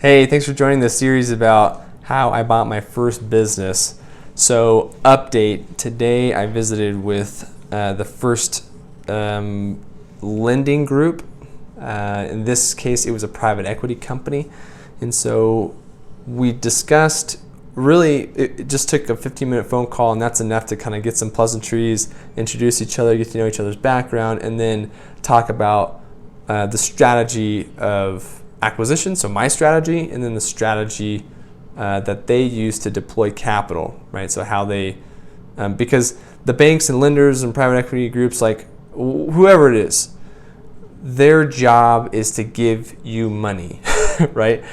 Hey, thanks for joining this series about how I bought my first business. So, update, today I visited with the first lending group. In this case, it was a private equity company. And so we discussed, really, it just took a 15-minute phone call, and that's enough to kind of get some pleasantries, introduce each other, get to know each other's background, and then talk about the strategy of acquisition, so my strategy, and then the strategy that they use to deploy capital, right? So how they, because the banks and lenders and private equity groups, like whoever it is, their job is to give you money, right?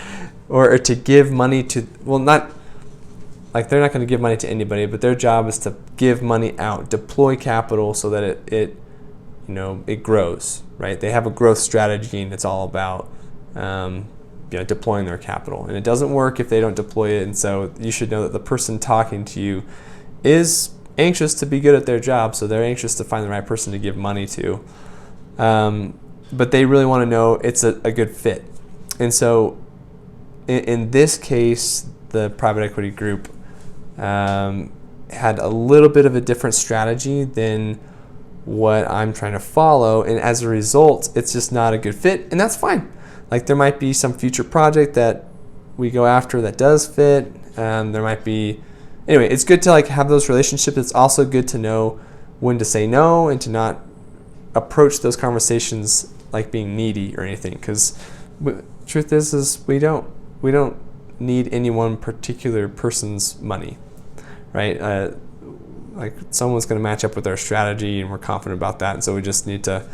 Or to give money to, well, not, like they're not going to give money to anybody, but their job is to give money out, deploy capital so that it grows, right? They have a growth strategy, and it's all about deploying their capital, and it doesn't work if they don't deploy it. And so you should know that the person talking to you is anxious to be good at their job, so they're anxious to find the right person to give money to, but they really want to know it's a good fit. And so in this case, the private equity group had a little bit of a different strategy than what I'm trying to follow, and as a result, it's just not a good fit, and that's fine. Like, there might be some future project that we go after that does fit. There might be, anyway, it's good to have those relationships. It's also good to know when to say no and to not approach those conversations like being needy or anything. Because truth is we don't need any one particular person's money, right? Like, someone's going to match up with our strategy, and we're confident about that. And so we just need to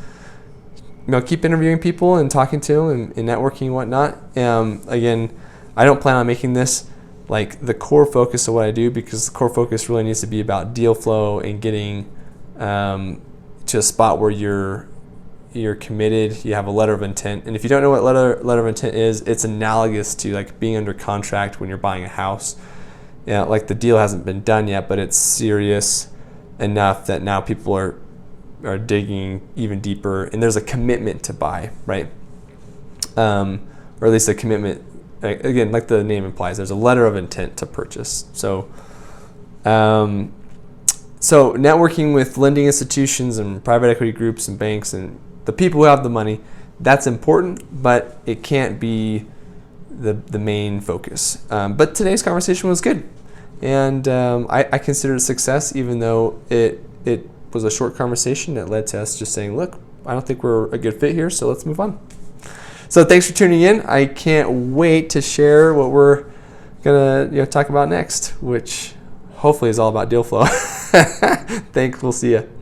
keep interviewing people and talking to them and networking and whatnot. Again, I don't plan on making this like the core focus of what I do, because the core focus really needs to be about deal flow and getting to a spot where you're committed, you have a letter of intent. And if you don't know what letter of intent is, it's analogous to like being under contract when you're buying a house. Like, the deal hasn't been done yet, but it's serious enough that now people are digging even deeper, and there's a commitment to buy, right? Or at least a commitment, again, like the name implies, there's a letter of intent to purchase. So networking with lending institutions and private equity groups and banks and the people who have the money, that's important, but it can't be the main focus. But today's conversation was good, and I consider it a success, even though it was a short conversation that led to us just saying, look, I don't think we're a good fit here, so let's move on. So thanks for tuning in. I can't wait to share what we're gonna talk about next, which hopefully is all about deal flow. Thanks, we'll see you.